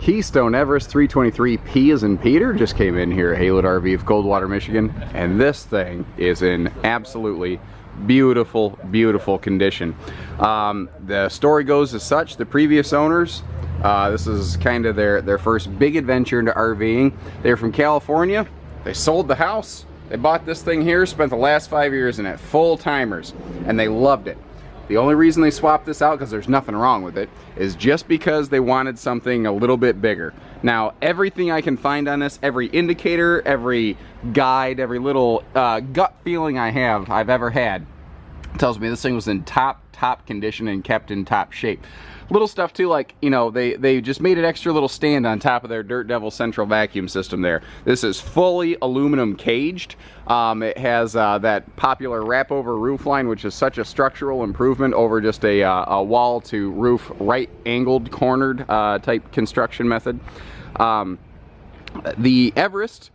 Keystone Everest 323P as in Peter just came in here at Haylett RV of Coldwater, Michigan, and this thing is in absolutely beautiful, beautiful condition. The story goes as such: the previous owners, this is kind of their first big adventure into RVing. They're from California. They sold the house. They bought this thing here, spent the last 5 years in it, full timers, and they loved it. The only reason they swapped this out, because there's nothing wrong with it, is just because they wanted something a little bit bigger. Now, everything I can find on this, every indicator, every guide, every little gut feeling I've ever had, tells me this thing was in top condition and kept in top shape. Little stuff too, like, you know, they just made an extra little stand on top of their Dirt Devil central vacuum system there. This is fully aluminum caged. It has that popular wrap over roof line, which is such a structural improvement over just a wall to roof right angled cornered type construction method. The Everest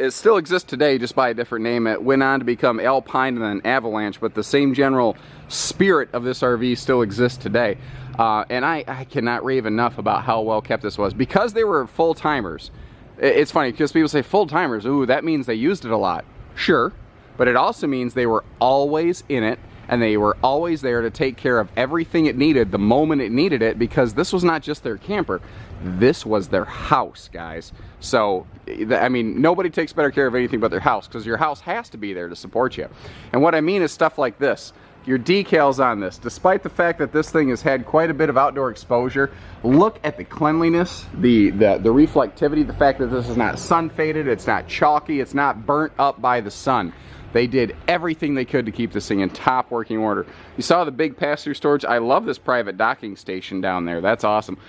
still exists today, just by a different name. It went on to become Alpine and then Avalanche, but the same general spirit of this RV still exists today. And I cannot rave enough about how well kept this was, because they were full timers. It's funny because people say full timers, ooh, that means they used it a lot. Sure, but it also means they were always in it, and they were always there to take care of everything it needed the moment it needed it, because this was not just their camper. This was their house, guys. So, I mean, nobody takes better care of anything but their house, because your house has to be there to support you. And what I mean is stuff like this. Your decals on this, despite the fact that this thing has had quite a bit of outdoor exposure, look at the cleanliness, the reflectivity, the fact that this is not sun faded, it's not chalky, it's not burnt up by the sun. They did everything they could to keep this thing in top working order. You saw the big pass-through storage. I love this private docking station down there. That's awesome.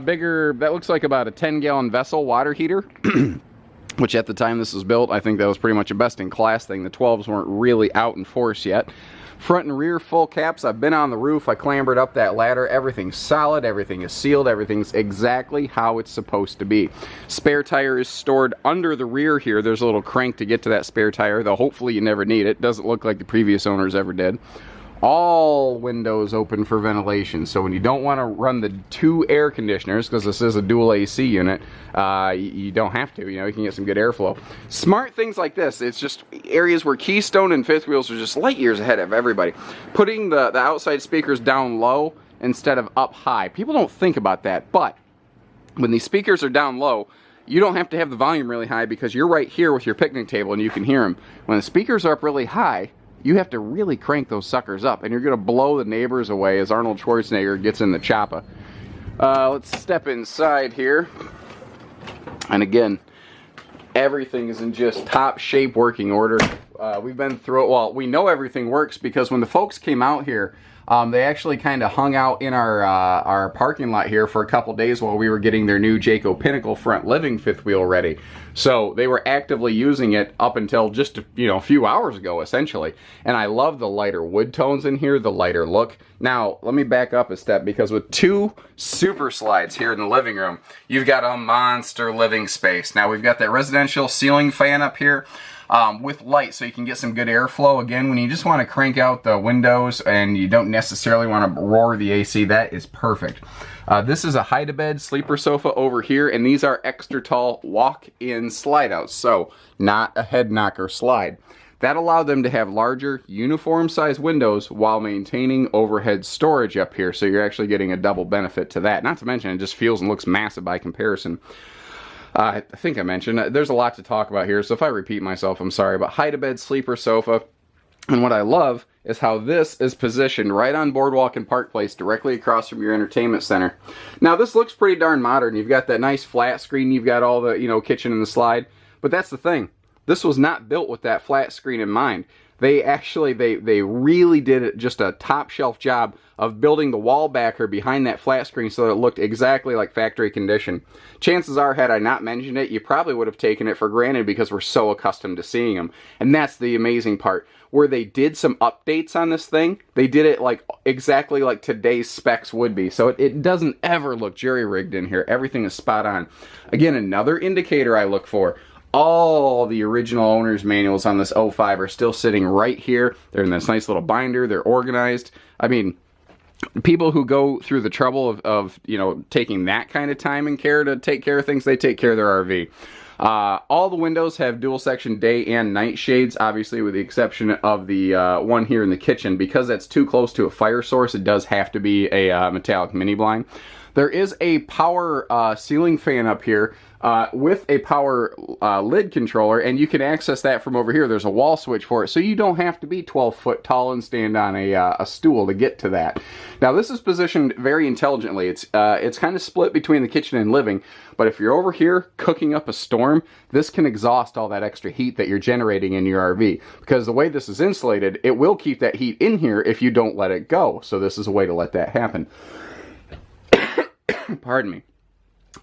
Bigger, that looks like about a 10-gallon vessel water heater. Which at the time this was built, I think that was pretty much a best-in-class thing. The 12s weren't really out in force yet. Front and rear full caps. I've been on the roof. I clambered up that ladder. Everything's solid. Everything is sealed. Everything's exactly how it's supposed to be. Spare tire is stored under the rear here. There's a little crank to get to that spare tire, though hopefully you never need it. Doesn't look like the previous owners ever did. All windows open for ventilation, so when you don't want to run the two air conditioners, because this is a dual AC unit, you don't have to. You know, you can get some good airflow. Smart things like this. It's just areas where Keystone and fifth wheels are just light years ahead of everybody. Putting the outside speakers down low instead of up high. People don't think about that, but when these speakers are down low, you don't have to have the volume really high, because you're right here with your picnic table and you can hear them. When the speakers are up really high, you have to really crank those suckers up, and you're going to blow the neighbors away as Arnold Schwarzenegger gets in the choppa. Let's step inside here. And again, everything is in just top shape working order. We've been through it. Well, we know everything works because when the folks came out here, they actually kind of hung out in our parking lot here for a couple days while we were getting their new Jayco Pinnacle front living fifth wheel ready. So they were actively using it up until just a few hours ago, essentially. And I love the lighter wood tones in here, the lighter look. Now, let me back up a step, because with two super slides here in the living room, you've got a monster living space. Now, we've got that residential ceiling fan up here. With light, so you can get some good airflow. Again, when you just want to crank out the windows and you don't necessarily want to roar the AC, that is perfect. This is a hide-a-bed sleeper sofa over here, and these are extra tall walk-in slide-outs, so not a head knocker slide. That allowed them to have larger, uniform-sized windows while maintaining overhead storage up here, so you're actually getting a double benefit to that. Not to mention, it just feels and looks massive by comparison. I think I mentioned, there's a lot to talk about here, so if I repeat myself, I'm sorry, but hide-a-bed sleeper sofa. And what I love is how this is positioned right on Boardwalk and Park Place, directly across from your entertainment center. Now, this looks pretty darn modern. You've got that nice flat screen, you've got all the, kitchen and the slide, but that's the thing. This was not built with that flat screen in mind. They actually, they really did just a top shelf job of building the wall backer behind that flat screen so that it looked exactly like factory condition. Chances are, had I not mentioned it, you probably would have taken it for granted because we're so accustomed to seeing them. And that's the amazing part. Where they did some updates on this thing, they did it like exactly like today's specs would be. So it doesn't ever look jury-rigged in here. Everything is spot on. Again, another indicator I look for. All the original owner's manuals on this 05 are still sitting right here. They're in this nice little binder. They're organized. I mean, people who go through the trouble of you know, taking that kind of time and care to take care of things, they take care of their RV. All the windows have dual section day and night shades, obviously with the exception of the one here in the kitchen. Because that's too close to a fire source, it does have to be a metallic mini blind. There is a power ceiling fan up here with a power lid controller, and you can access that from over here. There's a wall switch for it, so you don't have to be 12 foot tall and stand on a stool to get to that. Now, this is positioned very intelligently. It's kind of split between the kitchen and living, but if you're over here cooking up a storm, this can exhaust all that extra heat that you're generating in your RV. Because the way this is insulated, it will keep that heat in here if you don't let it go. So this is a way to let that happen. Pardon me.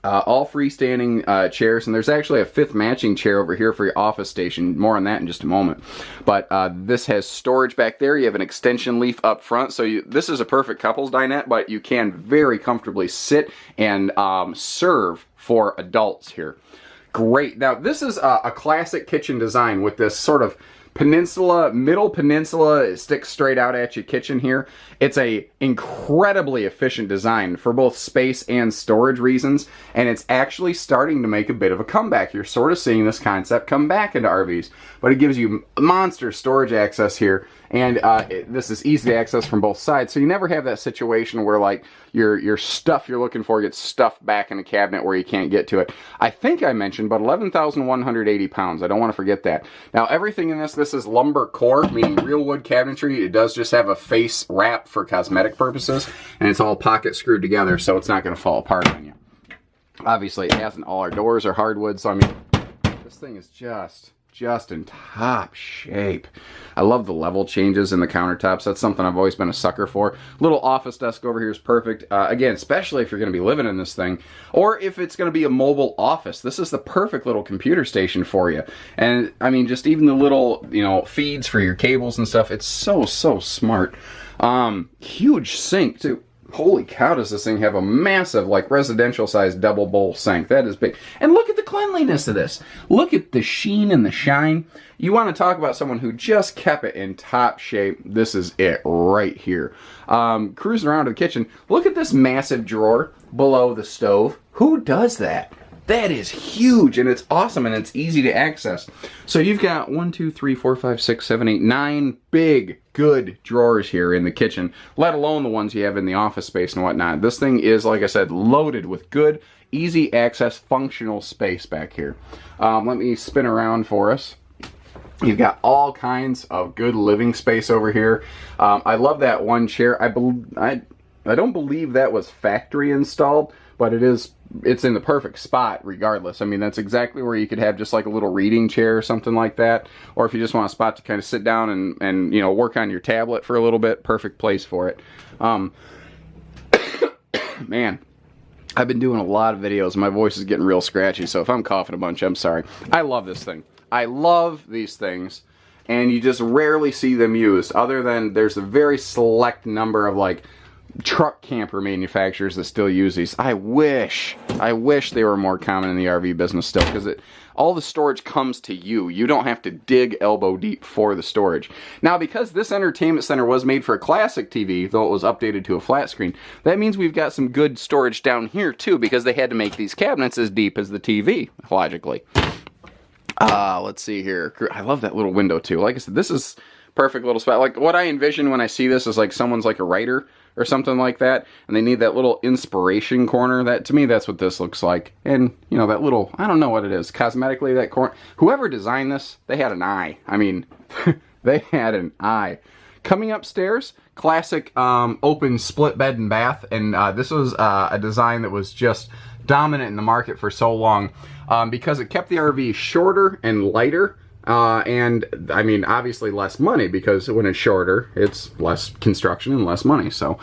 All freestanding chairs, and there's actually a fifth matching chair over here for your office station. More on that in just a moment. But this has storage back there. You have an extension leaf up front, so this is a perfect couples dinette, but you can very comfortably sit and serve for adults here. Great. Now, this is a classic kitchen design with this sort of middle peninsula. It sticks straight out at your kitchen here. It's a incredibly efficient design for both space and storage reasons, and it's actually starting to make a bit of a comeback. You're sort of seeing this concept come back into RVs, but it gives you monster storage access here, and this is easy to access from both sides, so you never have that situation where like your stuff you're looking for gets stuffed back in a cabinet where you can't get to it. I think I mentioned, but 11,180 pounds. I don't want to forget that. Now, everything in this is lumber core, meaning real wood cabinetry. It does just have a face wrap for cosmetic purposes, and it's all pocket screwed together, so it's not going to fall apart on you. Obviously, it hasn't. All our doors are hardwood, so I mean, this thing is just in top shape. I love the level changes in the countertops. That's something I've always been a sucker for. Little office desk over here is perfect. Again, especially if you're going to be living in this thing, or if it's going to be a mobile office. This is the perfect little computer station for you. And I mean, just even the little, you know, feeds for your cables and stuff. It's so smart. Huge sink too. Holy cow, does this thing have a massive, like, residential-sized double bowl sink. That is big. And look at the cleanliness of this. Look at the sheen and the shine. You want to talk about someone who just kept it in top shape. This is it right here. Cruising around to the kitchen. Look at this massive drawer below the stove. Who does that? That is huge, and it's awesome, and it's easy to access. So you've got 1, 2, 3, 4, 5, 6, 7, 8, 9 big, good drawers here in the kitchen, let alone the ones you have in the office space and whatnot. This thing is, like I said, loaded with good, easy access, functional space back here. Let me spin around for us. You've got all kinds of good living space over here. I love that one chair. I don't believe that was factory installed, but it's in the perfect spot regardless. I mean, that's exactly where you could have just like a little reading chair or something like that. Or if you just want a spot to kind of sit down and you know, work on your tablet for a little bit, perfect place for it. Man, I've been doing a lot of videos. My voice is getting real scratchy, so if I'm coughing a bunch, I'm sorry. I love this thing. I love these things, and you just rarely see them used, other than there's a very select number of like truck camper manufacturers that still use these. I wish they were more common in the RV business still, because all the storage comes to you. You don't have to dig elbow deep for the storage. Now, because this entertainment center was made for a classic TV, though it was updated to a flat screen, that means we've got some good storage down here too, because they had to make these cabinets as deep as the TV, logically. Let's see here. I love that little window too. Like I said, this is perfect little spot. Like what I envision when I see this is like someone's like a writer or something like that, and they need that little inspiration corner. That, to me, that's what this looks like. And, you know, that little, I don't know what it is, cosmetically, that corner. Whoever designed this, they had an eye. I mean, they had an eye. Coming upstairs, classic open split bed and bath, and this was a design that was just dominant in the market for so long because it kept the RV shorter and lighter. And I mean, obviously less money, because when it's shorter, it's less construction and less money. So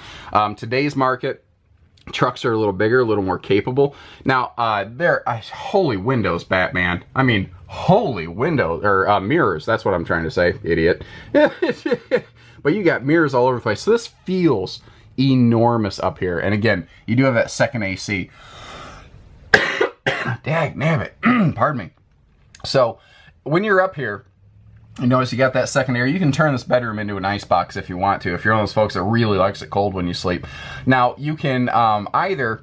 today's market, trucks are a little bigger, a little more capable. Now, holy windows, Batman. I mean, holy windows, or mirrors. That's what I'm trying to say, idiot. But you got mirrors all over the place. So this feels enormous up here. And again, you do have that second AC. Dag nabbit. Pardon me. So when you're up here, You notice you got that secondary. You can turn this bedroom into an ice box if you want to, if you're one of those folks that really likes it cold when you sleep. Now, you can either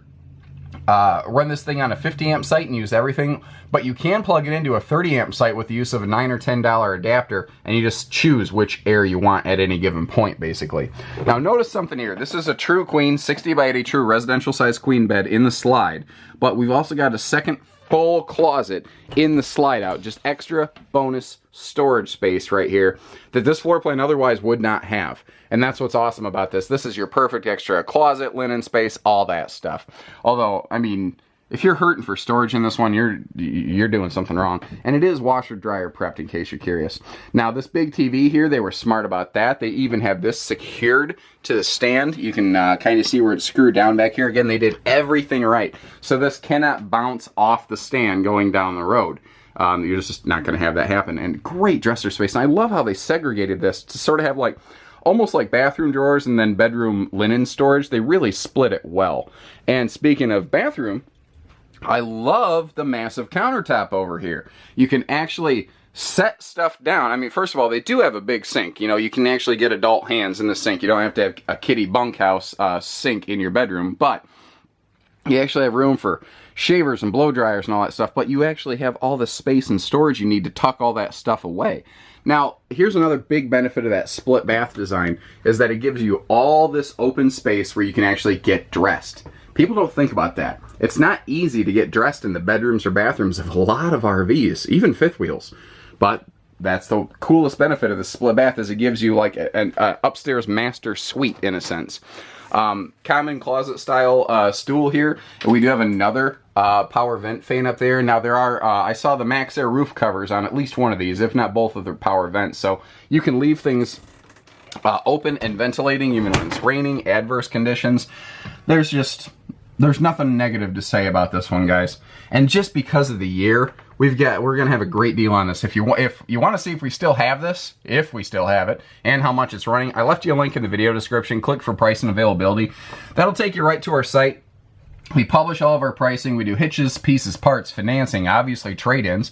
run this thing on a 50 amp site and use everything, but you can plug it into a 30 amp site with the use of a $9 or $10 adapter, and you just choose which air you want at any given point, basically. Now, notice something here. This is a true queen, 60 by 80 true residential size queen bed in the slide, but we've also got a second full closet in the slide out, just extra bonus storage space right here that this floor plan otherwise would not have. And that's what's awesome about this. This is your perfect extra closet, linen space, all that stuff. Although, I mean, if you're hurting for storage in this one, you're doing something wrong. And it is washer dryer prepped, in case you're curious. Now, this big TV here, they were smart about that. They even have this secured to the stand. You can kind of see where it's screwed down back here. Again, they did everything right. So this cannot bounce off the stand going down the road. You're just not going to have that happen. And great dresser space. And I love how they segregated this to sort of have like almost like bathroom drawers and then bedroom linen storage. They really split it well. And speaking of bathroom, I love the massive countertop over here. You can actually set stuff down. I mean, first of all, they do have a big sink. You know, you can actually get adult hands in the sink. You don't have to have a kiddie bunkhouse sink in your bedroom, but you actually have room for shavers and blow dryers and all that stuff, but you actually have all the space and storage you need to tuck all that stuff away. Now, here's another big benefit of that split bath design, is that it gives you all this open space where you can actually get dressed. People don't think about that. It's not easy to get dressed in the bedrooms or bathrooms of a lot of RVs, even fifth wheels. But that's the coolest benefit of the split bath, is it gives you like an upstairs master suite in a sense. Common closet style stool here. We do have another power vent fan up there. Now there are, I saw the Max Air roof covers on at least one of these, if not both of the power vents. So you can leave things open and ventilating even when it's raining, adverse conditions. There's nothing negative to say about this one, guys. And just because of the year, we're gonna have a great deal on this. If you want to see if we still have this, if we still have it, and how much it's running, I left you a link in the video description. Click for price and availability. That'll take you right to our site. We publish all of our pricing. We do hitches, pieces, parts, financing, obviously trade-ins.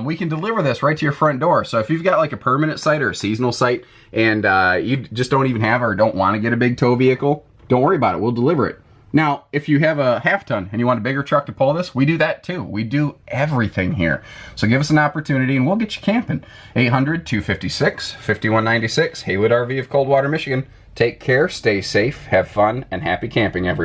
We can deliver this right to your front door. So if you've got like a permanent site or a seasonal site, and you just don't even have or don't want to get a big tow vehicle, don't worry about it. We'll deliver it. Now, if you have a half-ton and you want a bigger truck to pull this, we do that too. We do everything here. So give us an opportunity and we'll get you camping. 800-256-5196, Haywood RV of Coldwater, Michigan. Take care, stay safe, have fun, and happy camping, everyone.